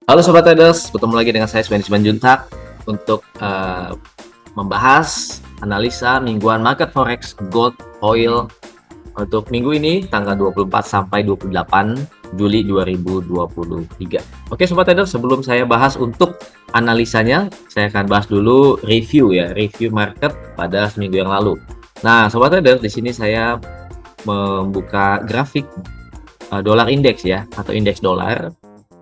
Halo Sobat Traders, ketemu lagi dengan saya Sven Simanjuntak untuk membahas analisa mingguan market forex gold, oil untuk minggu ini tanggal 24 sampai 28 Juli 2023. Oke Sobat Traders, sebelum saya bahas untuk analisanya, saya akan bahas dulu review market pada seminggu yang lalu. Nah, Sobat Traders, di sini saya membuka grafik dolar indeks ya, atau indeks dolar,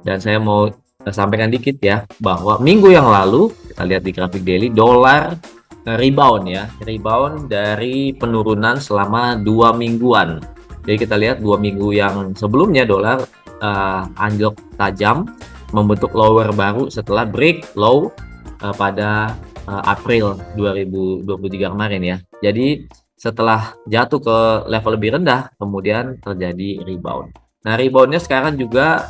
dan saya mau sampaikan dikit ya bahwa minggu yang lalu kita lihat di grafik daily dolar rebound dari penurunan selama 2 mingguan. Jadi kita lihat 2 minggu yang sebelumnya dolar anjlok tajam, membentuk lower baru setelah break low pada April 2023 kemarin ya. Jadi setelah jatuh ke level lebih rendah kemudian terjadi rebound. Nah, reboundnya sekarang juga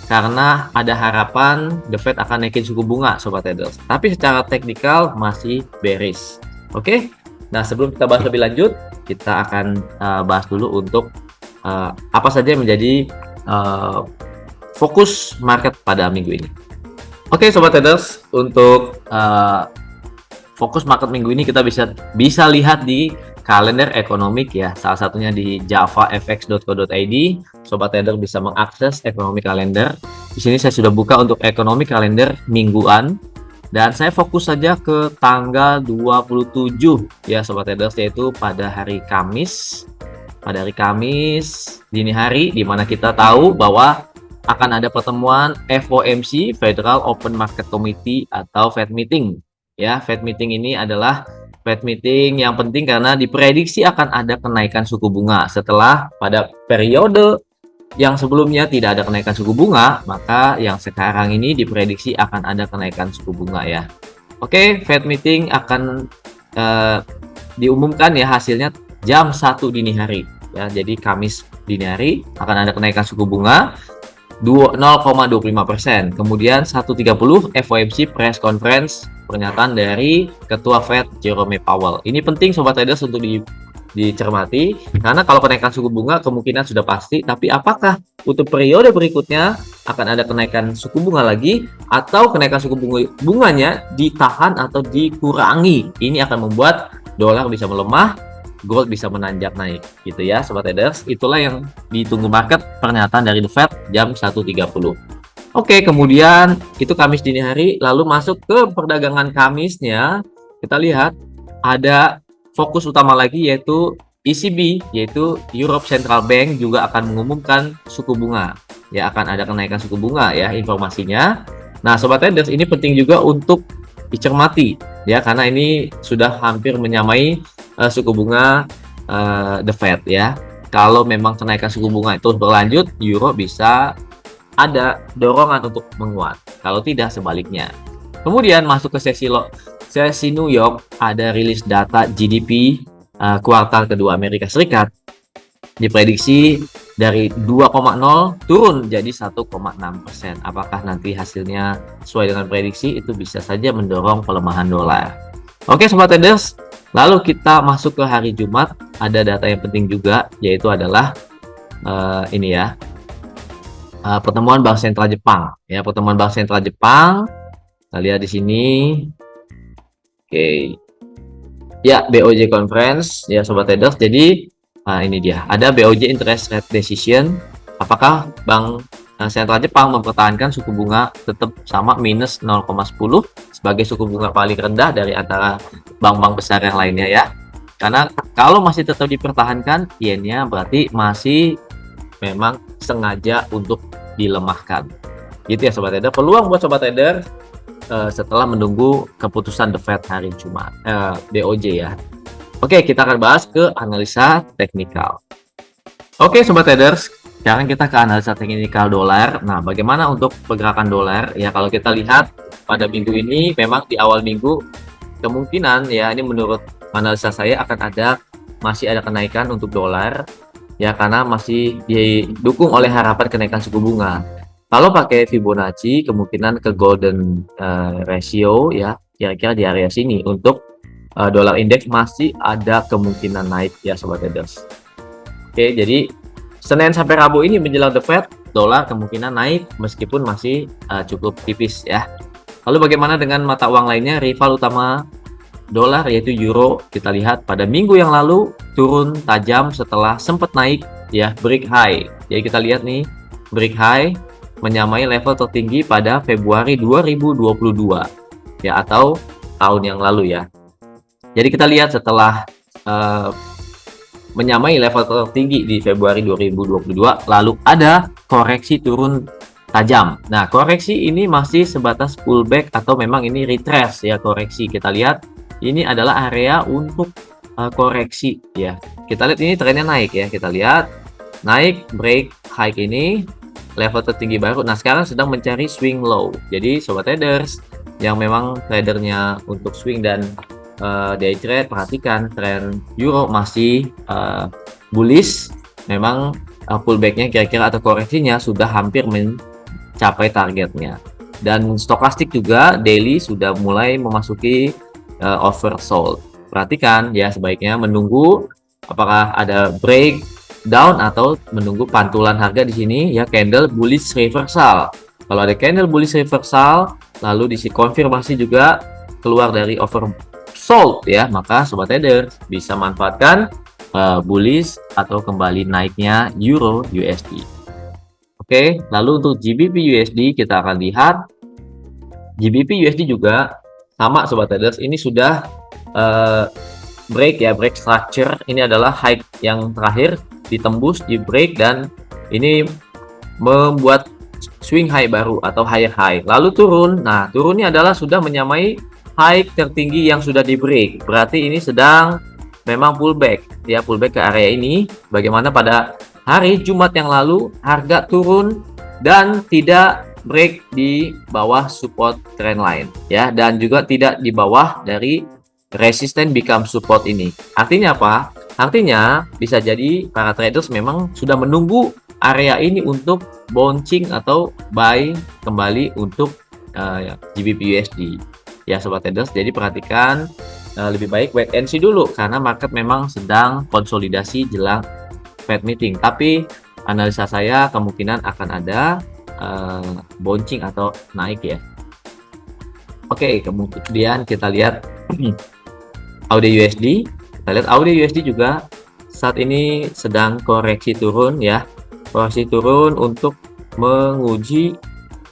karena ada harapan The Fed akan naikin suku bunga Sobat Traders, tapi secara teknikal masih bearish. Oke, nah sebelum kita bahas lebih lanjut, kita akan bahas dulu untuk apa saja yang menjadi fokus market pada minggu ini. Oke Sobat Traders, untuk fokus market minggu ini kita bisa lihat di kalender ekonomik ya, salah satunya di javafx.co.id. Sobat Trader bisa mengakses ekonomi kalender. Di sini saya sudah buka untuk ekonomi kalender mingguan dan saya fokus saja ke tanggal 27 ya Sobat Trader, yaitu pada hari Kamis. Pada hari Kamis dini hari, di mana kita tahu bahwa akan ada pertemuan FOMC, Federal Open Market Committee atau Fed meeting. Ya, Fed meeting ini adalah Fed meeting yang penting karena diprediksi akan ada kenaikan suku bunga. Setelah pada periode yang sebelumnya tidak ada kenaikan suku bunga, maka yang sekarang ini diprediksi akan ada kenaikan suku bunga ya. Oke, Fed meeting akan diumumkan ya hasilnya jam 1 dini hari ya. Jadi Kamis dini hari akan ada kenaikan suku bunga 0,25%. Kemudian 1.30 FOMC press conference, pernyataan dari Ketua Fed Jerome Powell. Ini penting Sobat Traders untuk dicermati karena kalau kenaikan suku bunga kemungkinan sudah pasti, tapi apakah untuk periode berikutnya akan ada kenaikan suku bunga lagi atau kenaikan suku bunganya ditahan atau dikurangi? Ini akan membuat dolar bisa melemah, gold bisa menanjak naik gitu ya Sobat Traders. Itulah yang ditunggu market, pernyataan dari The Fed jam 1.30. Oke, kemudian itu Kamis dini hari, lalu masuk ke perdagangan Kamisnya, kita lihat ada fokus utama lagi yaitu ECB, yaitu Europe Central Bank juga akan mengumumkan suku bunga. Ya, akan ada kenaikan suku bunga ya informasinya. Nah, Sobat Traders, ini penting juga untuk dicermati ya, karena ini sudah hampir menyamai suku bunga The Fed ya. Kalau memang kenaikan suku bunga itu berlanjut, euro bisa ada dorongan untuk menguat. Kalau tidak, sebaliknya. Kemudian masuk ke sesi New York, ada rilis data GDP kuartal kedua Amerika Serikat. Diprediksi dari 2,0 turun jadi 1,6%. Apakah nanti hasilnya sesuai dengan prediksi? Itu bisa saja mendorong pelemahan dolar. Oke Sobat Traders, lalu kita masuk ke hari Jumat. Ada data yang penting juga, yaitu adalah ini ya, pertemuan Bank Sentral Jepang ya. Pertemuan Bank Sentral Jepang, kita lihat di sini. Oke ya, BOJ Conference ya Sobat Traders. Jadi ini dia, ada BOJ Interest Rate Decision. Apakah Bank Sentral Jepang mempertahankan suku bunga tetap sama minus 0,10 sebagai suku bunga paling rendah dari antara bank-bank besar yang lainnya ya. Karena kalau masih tetap dipertahankan yennya, berarti masih memang sengaja untuk dilemahkan gitu ya Sobat Trader. Peluang buat Sobat Trader setelah menunggu keputusan The Fed hari Jumat, BOJ ya. Oke, kita akan bahas ke analisa teknikal. Oke Sobat Traders, sekarang kita ke analisa teknikal dolar. Nah, bagaimana untuk pergerakan dolar ya? Kalau kita lihat pada minggu ini, memang di awal minggu kemungkinan ya, ini menurut analisa saya masih ada kenaikan untuk dolar ya, karena masih didukung oleh harapan kenaikan suku bunga. Kalau pakai Fibonacci, kemungkinan ke golden ratio ya, kira-kira di area sini untuk dolar indeks masih ada kemungkinan naik ya Sobat Traders. Oke, jadi Senin sampai Rabu ini menjelang The Fed, dolar kemungkinan naik meskipun masih cukup tipis ya. Lalu bagaimana dengan mata uang lainnya, rival utama dolar yaitu euro? Kita lihat pada minggu yang lalu turun tajam setelah sempat naik ya, break high. Jadi kita lihat nih, break high menyamai level tertinggi pada Februari 2022 ya, atau tahun yang lalu ya. Jadi kita lihat setelah menyamai level tertinggi di Februari 2022 lalu ada koreksi turun tajam. Nah, koreksi ini masih sebatas pullback atau memang ini retrace ya, koreksi. Kita lihat ini adalah area untuk koreksi ya. Kita lihat ini trennya naik ya. Kita lihat naik, break high ini level tertinggi baru. Nah, sekarang sedang mencari swing low. Jadi sobat traders yang memang tradernya untuk swing dan day trade, perhatikan tren euro masih bullish. Memang pullbacknya kira-kira atau koreksinya sudah hampir mencapai targetnya, dan stokastik juga daily sudah mulai memasuki oversold. Perhatikan ya, sebaiknya menunggu apakah ada breakdown atau menunggu pantulan harga di sini ya, candle bullish reversal. Kalau ada candle bullish reversal lalu dikonfirmasi juga keluar dari oversold ya, maka sobat trader bisa manfaatkan bullish atau kembali naiknya euro USD. Oke, lalu untuk GBP USD kita akan lihat. GBP USD juga sama sobat traders, ini sudah break ya, break structure. Ini adalah high yang terakhir ditembus di break dan ini membuat swing high baru atau higher high. Lalu turun. Nah, turunnya adalah sudah menyamai high tertinggi yang sudah di break. Berarti ini sedang memang pullback ya, pullback ke area ini. Bagaimana pada hari Jumat yang lalu harga turun dan tidak break di bawah support trend line ya, dan juga tidak di bawah dari resisten become support ini. Artinya apa? Artinya bisa jadi para traders memang sudah menunggu area ini untuk bouncing atau buy kembali untuk GBP USD ya sobat traders. Jadi perhatikan, lebih baik wait and see dulu karena market memang sedang konsolidasi jelang Fed meeting, tapi analisa saya kemungkinan akan ada bouncing atau naik ya. Oke, kemudian kita lihat AUD USD. Kita lihat AUD USD juga saat ini sedang koreksi turun ya, koreksi turun untuk menguji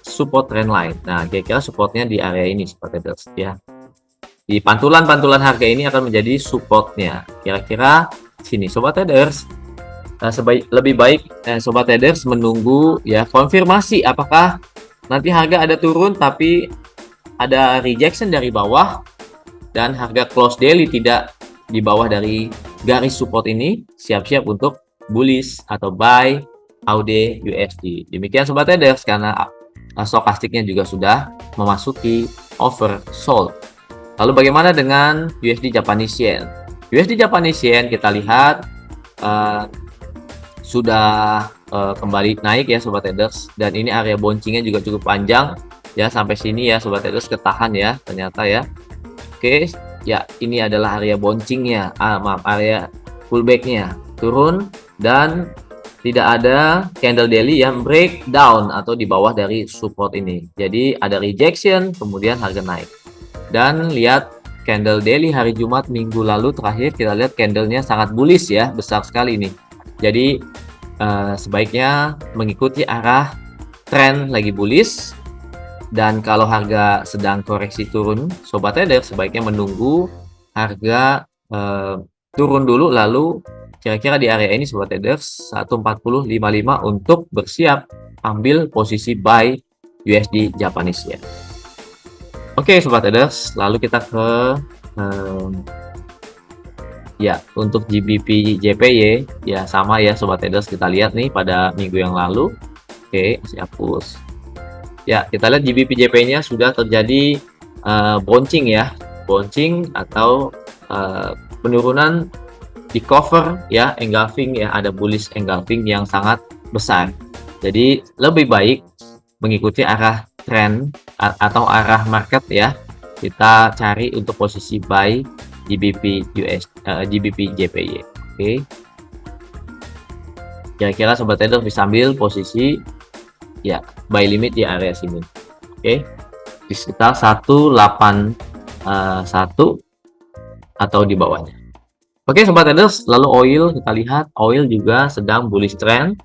support trend line. Nah, kira-kira supportnya di area ini seperti itu ya. Di pantulan-pantulan harga ini akan menjadi supportnya. Kira-kira sini sobat traders. Lebih baik sobat traders menunggu ya konfirmasi apakah nanti harga ada turun tapi ada rejection dari bawah dan harga close daily tidak di bawah dari garis support ini, siap-siap untuk bullish atau buy AUD USD. Demikian sobat traders, karena stokastiknya juga sudah memasuki oversold. Lalu bagaimana dengan USD Japanese Yen? USD Japanese Yen kita lihat sudah kembali naik ya sobat traders, dan ini area bouncingnya juga cukup panjang ya, sampai sini ya sobat traders, ketahan ya ternyata ya. Oke ya, ini adalah area bouncingnya, area pullbacknya turun dan tidak ada candle daily yang breakdown atau di bawah dari support ini. Jadi ada rejection kemudian harga naik. Dan lihat candle daily hari Jumat minggu lalu terakhir, kita lihat candlenya sangat bullish ya, besar sekali ini. Jadi sebaiknya mengikuti arah tren lagi bullish, dan kalau harga sedang koreksi turun sobat trader sebaiknya menunggu harga turun dulu, lalu kira-kira di area ini sobat traders 140.55 untuk bersiap ambil posisi buy USD Japanese Yen. Oke sobat traders, lalu kita ke ya untuk GBP JPY ya sama ya sobat traders, kita lihat nih pada minggu yang lalu. Oke, masih hapus ya. Kita lihat GBP JPY nya sudah terjadi bouncing ya, bouncing atau penurunan di cover ya, engulfing ya, ada bullish engulfing yang sangat besar. Jadi lebih baik mengikuti arah trend atau arah market ya, kita cari untuk posisi buy GBP JPY. Oke, kira-kira sobat trader bisa ambil posisi ya, buy limit di area sini. Oke, di sekitar 181 atau di bawahnya. Oke sobat traders, lalu oil, kita lihat oil juga sedang bullish trend.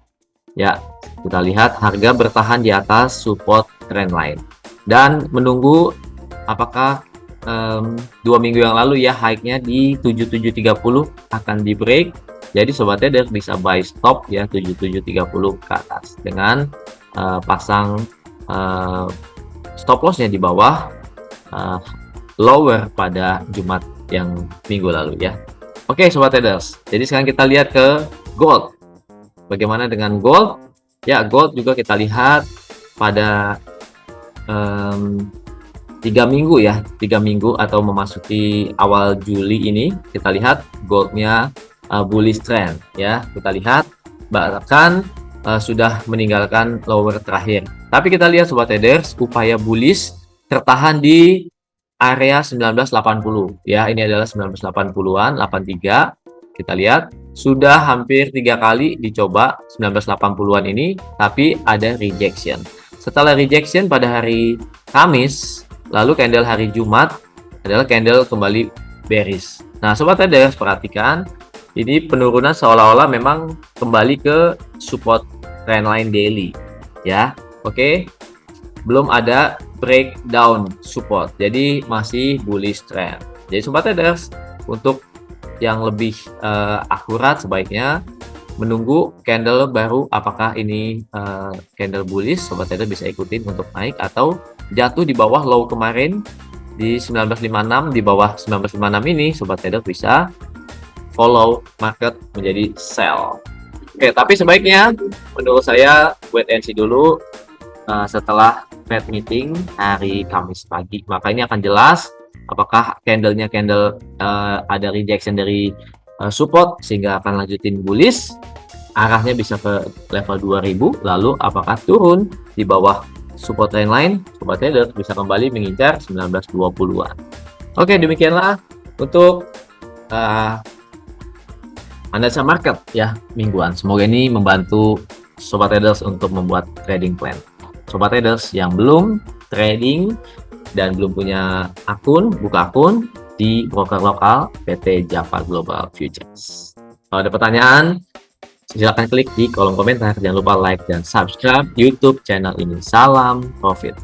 Ya, kita lihat harga bertahan di atas support trend line dan menunggu apakah 2 minggu yang lalu ya high-nya di 7730 akan di break. Jadi sobat trader bisa buy stop ya 7730 ke atas dengan pasang stop lossnya di bawah lower pada Jumat yang minggu lalu ya. Oke sobat traders, jadi sekarang kita lihat ke gold. Bagaimana dengan gold? Ya, gold juga kita lihat pada 3 minggu ya, 3 minggu atau memasuki awal Juli ini, kita lihat goldnya bullish trend ya. Kita lihat bahkan sudah meninggalkan lower terakhir. Tapi kita lihat sobat traders, upaya bullish tertahan di area 1980 ya. Ini adalah 1980-an, 83. Kita lihat sudah hampir 3 kali dicoba 1980-an ini, tapi ada rejection. Setelah rejection pada hari Kamis, lalu candle hari Jumat adalah candle kembali bearish. Nah sobat traders perhatikan, ini penurunan seolah-olah memang kembali ke support trendline daily ya. Oke, belum ada breakdown support, jadi masih bullish trend. Jadi sobat traders, untuk yang lebih akurat sebaiknya menunggu candle baru, apakah ini candle bullish, sobat trader bisa ikutin untuk naik atau jatuh di bawah low kemarin di 1956. Di bawah 1956 ini sobat trader bisa follow market menjadi sell. Oke, tapi sebaiknya menurut saya wait and see dulu setelah Fed meeting hari Kamis pagi, maka ini akan jelas apakah candlenya ada rejection dari support sehingga akan lanjutin bullish, arahnya bisa ke level 2000, lalu apakah turun di bawah support trend line, sobat trader bisa kembali mengincar 1920-an. Oke, demikianlah untuk analisa market ya mingguan. Semoga ini membantu sobat traders untuk membuat trading plan. Sobat traders yang belum trading dan belum punya akun, buka akun di broker lokal PT Java Global Futures. Kalau ada pertanyaan, silakan klik di kolom komentar. Jangan lupa like dan subscribe YouTube channel ini. Salam profit.